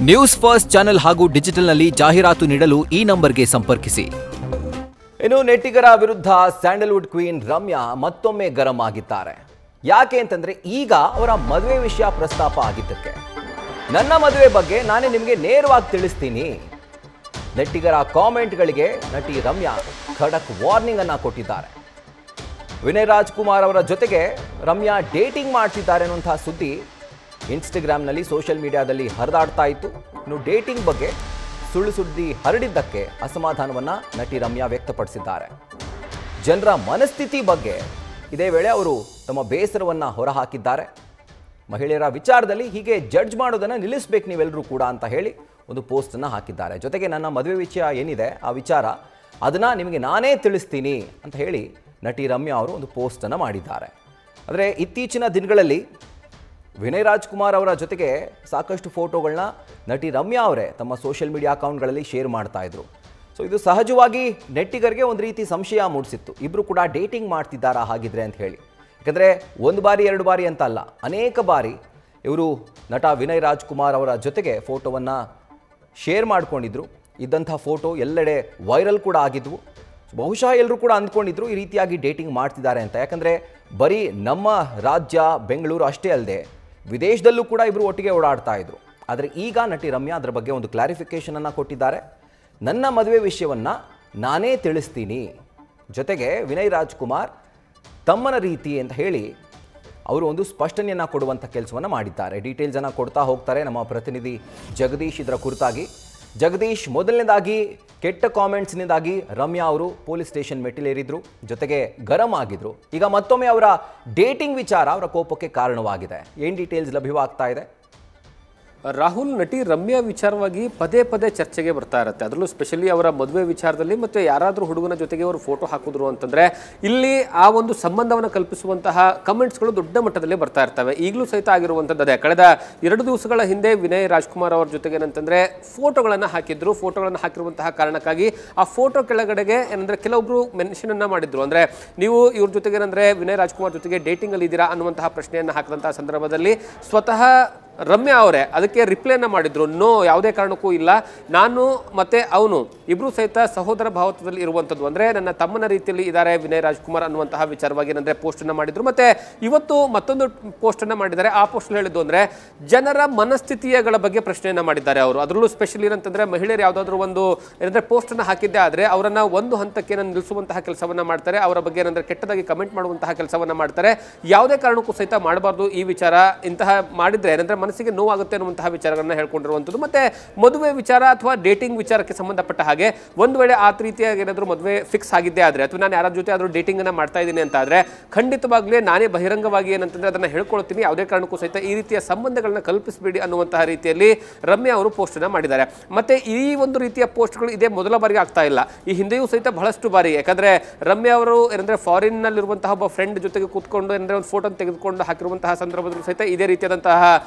News first channel ಹಾಗೂ ಡಿಜಿಟಲ್ನಲ್ಲಿ ಜಾಹೀರಾತು ನೀಡಲು ಈ ನಂಬರ್ಗೆ ಸಂಪರ್ಕಿಸಿ. ಇನ್ನು ನೆಟ್ಟಿಗರ ವಿರುದ್ಧ ಸ್ಯಾಂಡಲ್ವುಡ್ ಕ್ವೀನ್ ರಮ್ಯಾ ಮತ್ತೊಮ್ಮೆ ಗರಂ ಆಗಿದ್ದಾರೆ. ಯಾಕೆ ಅಂತಂದ್ರೆ ಈಗ ಅವರ ಮದುವೆ ವಿಷಯ ಪ್ರಸ್ತಾಪ ಆಗಿದ್ದಕ್ಕೆ ನನ್ನ ಮದುವೆ ಬಗ್ಗೆ ನಾನೇ ನಿಮಗೆ ನೇರವಾಗಿ ತಿಳಿಸ್ತೀನಿ. ನೆಟ್ಟಿಗರ ಕಾಮೆಂಟ್ಗಳಿಗೆ ನಟಿ ರಮ್ಯಾ ಖಡಕ್ ವಾರ್ನಿಂಗ್ ಅನ್ನ ಕೊಟ್ಟಿದ್ದಾರೆ. ವಿನಯ್ ರಾಜ್ಕುಮಾರ್ ಅವರ ಜೊತೆಗೆ ರಮ್ಯಾ ಡೇಟಿಂಗ್ ಮಾಡ್ತಿದ್ದಾರೆ ಅನ್ನುವಂತಹ ಸುದ್ದಿ ಇನ್ಸ್ಟಾಗ್ರಾಮ್ನಲ್ಲಿ ಸೋಷಿಯಲ್ ಮೀಡಿಯಾದಲ್ಲಿ ಹರಿದಾಡ್ತಾ ಇತ್ತು. ಇನ್ನು ಡೇಟಿಂಗ್ ಬಗ್ಗೆ ಸುಳ್ಳು ಸುದ್ದಿ ಹರಡಿದ್ದಕ್ಕೆ ಅಸಮಾಧಾನವನ್ನು ನಟಿ ರಮ್ಯಾ ವ್ಯಕ್ತಪಡಿಸಿದ್ದಾರೆ. ಜನರ ಮನಸ್ಥಿತಿ ಬಗ್ಗೆ ಇದೇ ವೇಳೆ ಅವರು ತಮ್ಮ ಬೇಸರವನ್ನು ಹೊರಹಾಕಿದ್ದಾರೆ. ಮಹಿಳೆಯರ ವಿಚಾರದಲ್ಲಿ ಹೀಗೆ ಜಡ್ಜ್ ಮಾಡೋದನ್ನು ನಿಲ್ಲಿಸಬೇಕು ನೀವೆಲ್ಲರೂ ಕೂಡ ಅಂತ ಹೇಳಿ ಒಂದು ಪೋಸ್ಟನ್ನು ಹಾಕಿದ್ದಾರೆ. ಜೊತೆಗೆ ನನ್ನ ಮದುವೆ ವಿಷಯ ಏನಿದೆ ಆ ವಿಚಾರ ಅದನ್ನು ನಿಮಗೆ ನಾನೇ ತಿಳಿಸ್ತೀನಿ ಅಂತ ಹೇಳಿ ನಟಿ ರಮ್ಯಾ ಅವರು ಒಂದು ಪೋಸ್ಟನ್ನು ಮಾಡಿದ್ದಾರೆ. ಆದರೆ ಇತ್ತೀಚಿನ ದಿನಗಳಲ್ಲಿ ವಿನಯ್ ರಾಜ್ಕುಮಾರ್ ಅವರ ಜೊತೆಗೆ ಸಾಕಷ್ಟು ಫೋಟೋಗಳನ್ನ ನಟಿ ರಮ್ಯಾ ಅವರೇ ತಮ್ಮ ಸೋಷಿಯಲ್ ಮೀಡಿಯಾ ಅಕೌಂಟ್ಗಳಲ್ಲಿ ಶೇರ್ ಮಾಡ್ತಾ ಇದ್ರು. ಸೊ ಇದು ಸಹಜವಾಗಿ ನೆಟ್ಟಿಗರಿಗೆ ಒಂದು ರೀತಿ ಸಂಶಯ ಮೂಡಿಸಿತ್ತು, ಇಬ್ಬರು ಕೂಡ ಡೇಟಿಂಗ್ ಮಾಡ್ತಿದ್ದಾರಾ ಹಾಗಿದ್ರೆ ಅಂತ ಹೇಳಿ. ಯಾಕಂದರೆ ಒಂದು ಬಾರಿ ಎರಡು ಬಾರಿ ಅಂತ ಅಲ್ಲ, ಅನೇಕ ಬಾರಿ ಇವರು ನಟ ವಿನಯ್ ರಾಜ್ಕುಮಾರ್ ಅವರ ಜೊತೆಗೆ ಫೋಟೋವನ್ನು ಶೇರ್ ಮಾಡ್ಕೊಂಡಿದ್ರು. ಇದ್ದಂಥ ಫೋಟೋ ಎಲ್ಲೆಡೆ ವೈರಲ್ ಕೂಡ ಆಗಿದ್ವು. ಬಹುಶಃ ಎಲ್ಲರೂ ಕೂಡ ಅಂದ್ಕೊಂಡಿದ್ರು ಈ ರೀತಿಯಾಗಿ ಡೇಟಿಂಗ್ ಮಾಡ್ತಿದ್ದಾರೆ ಅಂತ. ಯಾಕಂದರೆ ಬರೀ ನಮ್ಮ ರಾಜ್ಯ ಬೆಂಗಳೂರು ಅಷ್ಟೇ ಅಲ್ಲದೆ ವಿದೇಶದಲ್ಲೂ ಕೂಡ ಇಬ್ಬರು ಒಟ್ಟಿಗೆ ಓಡಾಡ್ತಾ ಇದ್ರು. ಆದರೆ ಈಗ ನಟಿ ರಮ್ಯಾ ಅದರ ಬಗ್ಗೆ ಒಂದು ಕ್ಲಾರಿಫಿಕೇಷನನ್ನು ಕೊಟ್ಟಿದ್ದಾರೆ. ನನ್ನ ಮದುವೆ ವಿಷಯವನ್ನು ನಾನೇ ತಿಳಿಸ್ತೀನಿ, ಜೊತೆಗೆ ವಿನಯ್ ರಾಜ್ಕುಮಾರ್ ತಮ್ಮನ ರೀತಿ ಅಂತ ಹೇಳಿ ಅವರು ಒಂದು ಸ್ಪಷ್ಟನೆಯನ್ನು ಕೊಡುವಂಥ ಕೆಲಸವನ್ನು ಮಾಡಿದ್ದಾರೆ. ಡೀಟೇಲ್ಸನ್ನು ಕೊಡ್ತಾ ಹೋಗ್ತಾರೆ ನಮ್ಮ ಪ್ರತಿನಿಧಿ ಜಗದೀಶ್ ಇದರ ಕುರಿತಾಗಿ. ಜಗದೀಶ್, ಮೊದಲನೇದಾಗಿ ಕೆಟ್ಟ ಕಾಮೆಂಟ್ಸ್ನಿಂದಾಗಿ ರಮ್ಯಾ ಅವರು ಪೊಲೀಸ್ ಸ್ಟೇಷನ್ ಮೆಟ್ಟಿಲೇರಿದ್ರು, ಜೊತೆಗೆ ಗರಂ ಆಗಿದ್ರು. ಈಗ ಮತ್ತೊಮ್ಮೆ ಅವರ ಡೇಟಿಂಗ್ ವಿಚಾರ ಅವರ ಕೋಪಕ್ಕೆ ಕಾರಣವಾಗಿದೆ. ಏನು ಡೀಟೇಲ್ಸ್ ಲಭ್ಯವಾಗ್ತಾ ಇದೆ? ರಾಹುಲ್, ನಟಿ ರಮ್ಯಾ ವಿಚಾರವಾಗಿ ಪದೇ ಪದೇ ಚರ್ಚೆಗೆ ಬರ್ತಾ ಇರುತ್ತೆ. ಅದರಲ್ಲೂ ಸ್ಪೆಷಲಿ ಅವರ ಮದುವೆ ವಿಚಾರದಲ್ಲಿ ಮತ್ತು ಯಾರಾದರೂ ಹುಡುಗನ ಜೊತೆಗೆ ಅವರು ಫೋಟೋ ಹಾಕಿದ್ರು ಅಂತಂದರೆ ಇಲ್ಲಿ ಆ ಒಂದು ಸಂಬಂಧವನ್ನು ಕಲ್ಪಿಸುವಂತಹ ಕಮೆಂಟ್ಸ್ಗಳು ದೊಡ್ಡ ಮಟ್ಟದಲ್ಲಿ ಬರ್ತಾ ಇರ್ತವೆ. ಈಗಲೂ ಸಹಿತ ಆಗಿರುವಂಥದ್ದು ಅದೇ. ಕಳೆದ 2 ದಿವಸಗಳ ಹಿಂದೆ ವಿನಯ್ ರಾಜ್ಕುಮಾರ್ ಅವ್ರ ಜೊತೆಗೆ ಏನಂತಂದರೆ ಫೋಟೋಗಳನ್ನು ಹಾಕಿದ್ರು. ಫೋಟೋಗಳನ್ನು ಹಾಕಿರುವಂತಹ ಕಾರಣಕ್ಕಾಗಿ ಆ ಫೋಟೋ ಕೆಳಗಡೆಗೆ ಏನಂದರೆ ಕೆಲವೊಬ್ಬರು ಮೆನ್ಷನನ್ನು ಮಾಡಿದ್ರು. ಅಂದರೆ ನೀವು ಇವ್ರ ಜೊತೆಗೆ ಏನಂದರೆ ವಿನಯ್ ರಾಜ್ಕುಮಾರ್ ಜೊತೆಗೆ ಡೇಟಿಂಗಲ್ಲಿ ಇದ್ದೀರಾ ಅನ್ನುವಂತಹ ಪ್ರಶ್ನೆಯನ್ನು ಹಾಕಿದಂತಹ ಸಂದರ್ಭದಲ್ಲಿ ಸ್ವತಃ ರಮ್ಯಾ ಅವರೇ ಅದಕ್ಕೆ ರಿಪ್ಲೈನ ಮಾಡಿದ್ರು. ನೋ, ಯಾವುದೇ ಕಾರಣಕ್ಕೂ ಇಲ್ಲ, ನಾನು ಮತ್ತು ಅವನು ಇಬ್ಬರು ಸಹಿತ ಸಹೋದರ ಭಾವತ್ವದಲ್ಲಿ ಇರುವಂಥದ್ದು, ಅಂದರೆ ನನ್ನ ತಮ್ಮನ ರೀತಿಯಲ್ಲಿ ಇದ್ದಾರೆ ವಿನಯ್ ರಾಜ್ಕುಮಾರ್ ಅನ್ನುವಂತಹ ವಿಚಾರವಾಗಿ ಏನಂದರೆ ಪೋಸ್ಟನ್ನು ಮಾಡಿದ್ರು. ಮತ್ತು ಇವತ್ತು ಮತ್ತೊಂದು ಪೋಸ್ಟನ್ನು ಮಾಡಿದ್ದಾರೆ. ಆ ಪೋಸ್ಟ್ ಹೇಳಿದ್ದು ಅಂದರೆ ಜನರ ಮನಸ್ಥಿತಿಗಳ ಬಗ್ಗೆ ಪ್ರಶ್ನೆಯನ್ನು ಮಾಡಿದ್ದಾರೆ ಅವರು. ಅದರಲ್ಲೂ ಸ್ಪೆಷಲಿ ಏನಂತಂದರೆ ಮಹಿಳೆಯರು ಯಾವುದಾದ್ರೂ ಒಂದು ಏನಂದರೆ ಪೋಸ್ಟನ್ನು ಹಾಕಿದ್ದೆ ಆದರೆ ಅವರನ್ನು ಒಂದು ಹಂತಕ್ಕೆ ನಿಲ್ಲಿಸುವಂತಹ ಕೆಲಸವನ್ನು ಮಾಡ್ತಾರೆ. ಅವರ ಬಗ್ಗೆ ಏನಂದರೆ ಕೆಟ್ಟದಾಗಿ ಕಮೆಂಟ್ ಮಾಡುವಂತಹ ಕೆಲಸವನ್ನು ಮಾಡ್ತಾರೆ. ಯಾವುದೇ ಕಾರಣಕ್ಕೂ ಸಹಿತ ಮಾಡಬಾರ್ದು ಈ ವಿಚಾರ. ಇಂತಹ ಮಾಡಿದರೆ ಏನಂದರೆ ಮನಸ್ಸಿಗೆ ನೋವಾಗುತ್ತೆ ಅನ್ನುವಂತಹ ವಿಚಾರಗಳನ್ನ ಹೇಳ್ಕೊಂಡಿರುವಂಥದ್ದು. ಮತ್ತೆ ಮದುವೆ ವಿಚಾರ ಅಥವಾ ಡೇಟಿಂಗ್ ವಿಚಾರಕ್ಕೆ ಸಂಬಂಧಪಟ್ಟ ಹಾಗೆ ಒಂದು ವೇಳೆ ಆ ರೀತಿಯಾಗಿ ಏನಾದರೂ ಮದುವೆ ಫಿಕ್ಸ್ ಆಗಿದ್ದೇ ಆದರೆ ಅಥವಾ ನಾನು ಯಾರ ಜೊತೆ ಆದರೂ ಡೇಟಿಂಗನ್ನು ಮಾಡ್ತಾ ಇದ್ದೀನಿ ಅಂತ ಆದರೆ ಖಂಡಿತವಾಗ್ಲೇ ನಾನೇ ಬಹಿರಂಗವಾಗಿ ಏನಂತಂದರೆ ಅದನ್ನು ಹೇಳ್ಕೊಳ್ತೀನಿ. ಯಾವುದೇ ಕಾರಣಕ್ಕೂ ಸಹಿತ ಈ ರೀತಿಯ ಸಂಬಂಧಗಳನ್ನ ಕಲ್ಪಿಸಬೇಡಿ ಅನ್ನುವಂತಹ ರೀತಿಯಲ್ಲಿ ರಮ್ಯಾ ಅವರು ಪೋಸ್ಟನ್ನು ಮಾಡಿದ್ದಾರೆ. ಮತ್ತೆ ಈ ಒಂದು ರೀತಿಯ ಪೋಸ್ಟ್ಗಳು ಇದೇ ಮೊದಲ ಬಾರಿಗೆ ಆಗ್ತಾ ಇಲ್ಲ, ಈ ಹಿಂದೆಯೂ ಸಹಿತ ಬಹಳಷ್ಟು ಬಾರಿ. ಯಾಕಂದರೆ ರಮ್ಯಾ ಅವರು ಏನಂದರೆ ಫಾರಿನ್ನಲ್ಲಿರುವಂತಹ ಒಬ್ಬ ಫ್ರೆಂಡ್ ಜೊತೆಗೆ ಕೂತ್ಕೊಂಡು ಏನಂದರೆ ಒಂದು ಫೋಟೋ ತೆಗೆದುಕೊಂಡು ಹಾಕಿರುವಂತಹ ಸಂದರ್ಭದಲ್ಲೂ ಸಹಿತ ಇದೇ ರೀತಿಯಾದಂತಹ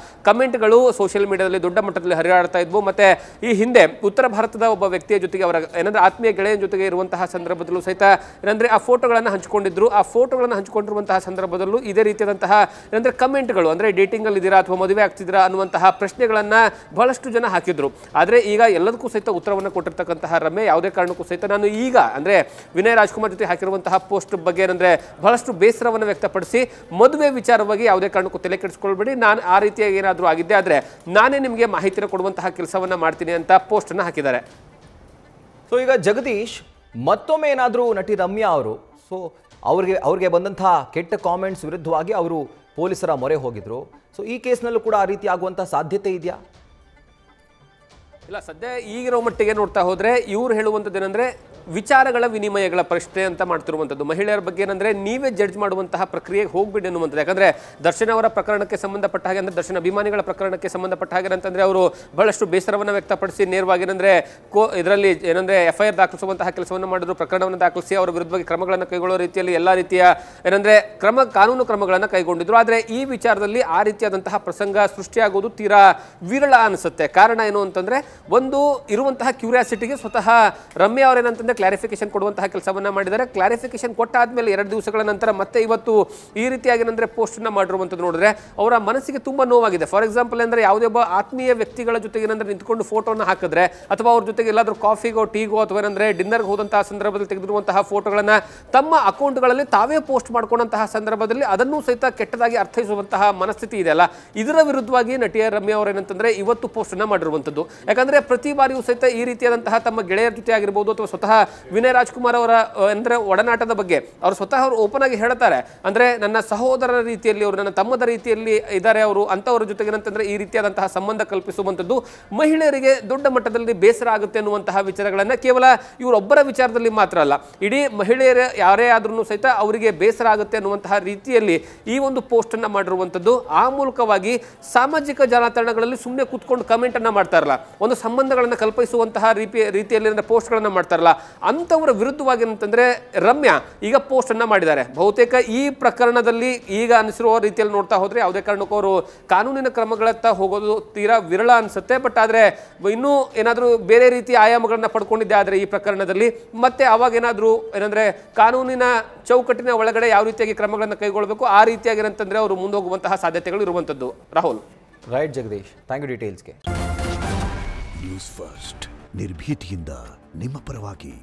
ಕಮೆಂಟ್ಗಳು ಸೋಷಿಯಲ್ ಮೀಡಿಯಾದಲ್ಲಿ ದೊಡ್ಡ ಮಟ್ಟದಲ್ಲಿ ಹರಿದಾಡ್ತಾ ಇದ್ವು. ಮತ್ತೆ ಈ ಹಿಂದೆ ಉತ್ತರ ಭಾರತದ ಒಬ್ಬ ವ್ಯಕ್ತಿಯ ಜೊತೆಗೆ ಅವರ ಏನಂದ್ರೆ ಆತ್ಮೀಯ ಗೆಳೆಯನ ಜೊತೆಗೆ ಇರುವಂತಹ ಸಂದರ್ಭದಲ್ಲೂ ಸಹಿತ ಏನಂದ್ರೆ ಆ ಫೋಟೋಗಳನ್ನು ಹಂಚಿಕೊಂಡಿದ್ರು. ಆ ಫೋಟೋಗಳನ್ನು ಹಂಚಿಕೊಂಡಿರುವಂತಹ ಸಂದರ್ಭದಲ್ಲೂ ಇದೇ ರೀತಿಯಾದಂತಹ ಏನಂದ್ರೆ ಕಮೆಂಟ್ಗಳು, ಅಂದ್ರೆ ಡೇಟಿಂಗ್ ಅಲ್ಲಿ ಇದ್ದೀರಾ ಅಥವಾ ಮದುವೆ ಆಗ್ತಿದ್ದೀರಾ ಅನ್ನುವಂತಹ ಪ್ರಶ್ನೆಗಳನ್ನ ಬಹಳಷ್ಟು ಜನ ಹಾಕಿದ್ರು. ಆದರೆ ಈಗ ಎಲ್ಲದಕ್ಕೂ ಸಹಿತ ಉತ್ತರವನ್ನು ಕೊಟ್ಟಿರ್ತಕ್ಕಂತಹ ರಮ್ಯಾ ಯಾವುದೇ ಕಾರಣಕ್ಕೂ ಸಹಿತ ನಾನು ಈಗ ಅಂದ್ರೆ ವಿನಯ್ ರಾಜ್ಕುಮಾರ್ ಜೊತೆ ಹಾಕಿರುವಂತಹ ಪೋಸ್ಟ್ ಬಗ್ಗೆ ಏನಂದ್ರೆ ಬಹಳಷ್ಟು ಬೇಸರವನ್ನು ವ್ಯಕ್ತಪಡಿಸಿ ಮದುವೆ ವಿಚಾರವಾಗಿ ಯಾವುದೇ ಕಾರಣಕ್ಕೂ ತಲೆ ಕೆಡಿಸ್ಕೊಳ್ಬೇಡಿ, ನಾನು ಆ ರೀತಿಯಾಗಿ ಏನಾದರೂ ಆಗಿದ್ದೆ ಆದರೆ ನಾನೇ ನಿಮಗೆ ಮಾಹಿತಿನ ಕೊಡುವಂತಹ ಕೆಲಸವನ್ನ ಮಾಡ್ತೀನಿ ಅಂತ ಪೋಸ್ಟ್ ಅನ್ನು ಹಾಕಿದ್ದಾರೆ. ಸೊ ಈಗ ಜಗದೀಶ್, ಮತ್ತೊಮ್ಮೆ ಏನಾದರೂ ನಟಿ ರಮ್ಯಾ ಅವರು ಅವ್ರಿಗೆ ಬಂದಂತಹ ಕೆಟ್ಟ ಕಾಮೆಂಟ್ಸ್ ವಿರುದ್ಧವಾಗಿ ಅವರು ಪೊಲೀಸರ ಮೊರೆ ಹೋಗಿದ್ರು. ಸೊ ಈ ಕೇಸ್ನಲ್ಲೂ ಕೂಡ ಆ ರೀತಿ ಆಗುವಂಥ ಸಾಧ್ಯತೆ ಇದೆಯಾ? ಇಲ್ಲ, ಸದ್ಯ ಈಗಿರೋ ಮಟ್ಟಿಗೆ ನೋಡ್ತಾ ಹೋದ್ರೆ ಇವ್ರು ಹೇಳುವಂಥದ್ದು ಏನಂದ್ರೆ ವಿಚಾರಗಳ ವಿನಿಮಯಗಳ ಪ್ರಶ್ನೆ ಅಂತ ಮಾಡ್ತಿರುವಂಥದ್ದು. ಮಹಿಳೆಯರ ಬಗ್ಗೆ ಏನಂದ್ರೆ ನೀವೇ ಜಡ್ಜ್ ಮಾಡುವಂತಹ ಪ್ರಕ್ರಿಯೆಗೆ ಹೋಗ್ಬಿಡಿ ಅನ್ನುವಂಥದ್ದು. ಯಾಕಂದ್ರೆ ದರ್ಶನ್ ಅವರ ಪ್ರಕರಣಕ್ಕೆ ಸಂಬಂಧಪಟ್ಟ ಹಾಗೆ ಅಂದ್ರೆ ದರ್ಶನ್ ಅಭಿಮಾನಿಗಳ ಪ್ರಕರಣಕ್ಕೆ ಸಂಬಂಧಪಟ್ಟ ಹಾಗೆ ಅಂತಂದ್ರೆ ಅವರು ಬಹಳಷ್ಟು ಬೇಸರವನ್ನು ವ್ಯಕ್ತಪಡಿಸಿ ನೇರವಾಗಿ ಏನಂದ್ರೆ ಇದರಲ್ಲಿ ಏನಂದ್ರೆ FIR ದಾಖಲಿಸುವಂತಹ ಕೆಲಸವನ್ನು ಮಾಡಿದ್ರು. ಪ್ರಕರಣವನ್ನು ದಾಖಲಿಸಿ ಅವರ ವಿರುದ್ಧವಾಗಿ ಕ್ರಮಗಳನ್ನು ಕೈಗೊಳ್ಳುವ ರೀತಿಯಲ್ಲಿ ಎಲ್ಲ ರೀತಿಯ ಏನಂದ್ರೆ ಕಾನೂನು ಕ್ರಮಗಳನ್ನು ಕೈಗೊಂಡಿದ್ರು. ಆದರೆ ಈ ವಿಚಾರದಲ್ಲಿ ಆ ರೀತಿಯಾದಂತಹ ಪ್ರಸಂಗ ಸೃಷ್ಟಿಯಾಗುವುದು ತೀರಾ ವಿರಳ ಅನಿಸುತ್ತೆ. ಕಾರಣ ಏನು ಅಂತಂದ್ರೆ ಒಂದು ಇರುವಂತಹ ಕ್ಯೂರಿಯಾಸಿಟಿಗೆ ಸ್ವತಃ ರಮ್ಯಾ ಅವರೇನಂತಂದ್ರೆ ಕ್ಲಾರಿಫಿಕೇಶನ್ ಕೊಡುವಂತಹ ಕೆಲಸವನ್ನ ಮಾಡಿದ್ದಾರೆ. ಕ್ಲಾರಿಫಿಕೇಶನ್ ಕೊಟ್ಟಾದ್ಮೇಲೆ 2 ದಿವಸಗಳ ನಂತರ ಮತ್ತೆ ಇವತ್ತು ಈ ರೀತಿಯಾಗಿ ಏನಂದ್ರೆ ಪೋಸ್ಟ್ ಅನ್ನ ಮಾಡಿರುವಂತದ್ದು ನೋಡಿದ್ರೆ ಅವರ ಮನಸ್ಸಿಗೆ ತುಂಬಾ ನೋವಾಗಿದೆ. ಫಾರ್ ಎಕ್ಸಾಂಪಲ್ ಅಂದ್ರೆ ಯಾವುದೇ ಒಬ್ಬ ಆತ್ಮೀಯ ವ್ಯಕ್ತಿಗಳ ಜೊತೆಗೆ ಏನಂದ್ರೆ ನಿಂತ್ಕೊಂಡು ಫೋಟೋನ ಹಾಕಿದ್ರೆ ಅಥವಾ ಅವ್ರ ಜೊತೆಗೆ ಎಲ್ಲಾದ್ರೂ ಕಾಫಿಗೋ ಟೀಗೋ ಅಥವಾ ಏನಂದ್ರೆ ಡಿನ್ನರ್ಗೆ ಹೋದಂತಹ ಸಂದರ್ಭದಲ್ಲಿ ತೆಗೆದಿರುವಂತಹ ಫೋಟೋಗಳನ್ನ ತಮ್ಮ ಅಕೌಂಟ್ಗಳಲ್ಲಿ ತಾವೇ ಪೋಸ್ಟ್ ಮಾಡ್ಕೊಂಡಂತಹ ಸಂದರ್ಭದಲ್ಲಿ ಅದನ್ನು ಸಹಿತ ಕೆಟ್ಟದಾಗಿ ಅರ್ಥೈಸುವಂತಹ ಮನಸ್ಥಿತಿ ಇದೆ ಅಲ್ಲ, ಇದರ ವಿರುದ್ಧವಾಗಿ ನಟಿಯ ರಮ್ಯಾ ಅವರು ಏನಂತಂದ್ರೆ ಇವತ್ತು ಪೋಸ್ಟ್ ಅನ್ನ ಮಾಡಿರುವಂತದ್ದು. ಯಾಕಂದ್ರೆ ಪ್ರತಿ ಬಾರಿಯೂ ಸಹಿತ ಈ ರೀತಿಯಾದಂತಹ ತಮ್ಮ ಗೆಳೆಯರ ಜೊತೆ ಆಗಿರ್ಬೋದು ಅಥವಾ ಸ್ವತಃ ವಿನಯ್ ರಾಜ್ಕುಮಾರ್ ಅವರ ಅಂದ್ರೆ ಒಡನಾಟದ ಬಗ್ಗೆ ಅವರು ಸ್ವತಃ ಅವರು ಓಪನ್ ಆಗಿ ಹೇಳ್ತಾರೆ. ಅಂದ್ರೆ ನನ್ನ ಸಹೋದರರ ರೀತಿಯಲ್ಲಿ ಅವರು ನನ್ನ ತಮ್ಮದ ರೀತಿಯಲ್ಲಿ ಇದ್ದಾರೆ ಅವರು ಅಂತವರ ಜೊತೆಗೆ ಏನಂತಂದ್ರೆ ಈ ರೀತಿಯಾದಂತಹ ಸಂಬಂಧ ಕಲ್ಪಿಸುವಂತದ್ದು ಮಹಿಳೆಯರಿಗೆ ದೊಡ್ಡ ಮಟ್ಟದಲ್ಲಿ ಬೇಸರ ಆಗುತ್ತೆ ಅನ್ನುವಂತಹ ವಿಚಾರಗಳನ್ನ ಕೇವಲ ಇವರೊಬ್ಬರ ವಿಚಾರದಲ್ಲಿ ಮಾತ್ರ ಅಲ್ಲ, ಇಡೀ ಮಹಿಳೆಯರ ಯಾರೇ ಆದ್ರೂ ಸಹಿತ ಅವರಿಗೆ ಬೇಸರ ಆಗುತ್ತೆ ಅನ್ನುವಂತಹ ರೀತಿಯಲ್ಲಿ ಈ ಒಂದು ಪೋಸ್ಟ್ ಅನ್ನ ಮಾಡಿರುವಂತದ್ದು. ಆ ಮೂಲಕವಾಗಿ ಸಾಮಾಜಿಕ ಜಾಲತಾಣಗಳಲ್ಲಿ ಸುಮ್ಮನೆ ಕೂತ್ಕೊಂಡು ಕಮೆಂಟ್ ಅನ್ನ ಮಾಡ್ತಾರಲ್ಲ, ಒಂದು ಸಂಬಂಧಗಳನ್ನ ಕಲ್ಪಿಸುವಂತಹ ರೀತಿಯಲ್ಲಿ ಪೋಸ್ಟ್ ಗಳನ್ನ ಮಾಡ್ತಾರಲ್ಲ, ಅಂತವರ ವಿರುದ್ಧವಾಗಿ ಅಂತಂದ್ರೆ ರಮ್ಯಾ ಈಗ ಪೋಸ್ಟ್ ಅನ್ನ ಮಾಡಿದ್ದಾರೆ. ಬಹುತೇಕ ಈ ಪ್ರಕರಣದಲ್ಲಿ ಈಗ ಅನಿಸಿರುವ ರೀತಿಯಲ್ಲಿ ನೋಡ್ತಾ ಹೋದ್ರೆ ಯಾವುದೇ ಕಾರಣಕ್ಕೂ ಅವರು ಕಾನೂನಿನ ಕ್ರಮಗಳತ್ತ ಹೋಗೋದು ತೀರಾ ವಿರಳ ಅನ್ಸುತ್ತೆ. ಬಟ್ ಆದ್ರೆ ಇನ್ನೂ ಏನಾದರೂ ಬೇರೆ ರೀತಿಯ ಆಯಾಮಗಳನ್ನ ಪಡ್ಕೊಂಡಿದ್ದೆ ಆದ್ರೆ ಈ ಪ್ರಕರಣದಲ್ಲಿ ಮತ್ತೆ ಅವಾಗ ಏನಾದರೂ ಏನಂದ್ರೆ ಕಾನೂನಿನ ಚೌಕಟ್ಟಿನ ಒಳಗಡೆ ಯಾವ ರೀತಿಯಾಗಿ ಕ್ರಮಗಳನ್ನು ಕೈಗೊಳ್ಳಬೇಕು ಆ ರೀತಿಯಾಗಿ ಏನಂತಂದ್ರೆ ಅವರು ಮುಂದೋಗುವಂತಹ ಸಾಧ್ಯತೆಗಳು ಇರುವಂತದ್ದು. Rahul. Right Jagadish, thank you ಡೀಟೇಲ್ಸ್ಗೆ. ನ್ಯೂಸ್ ಫಸ್ಟ್ ನಿರ್ಭೀತಿಯಿಂದ ನಿಮ್ಮ ಪರವಾಗಿ.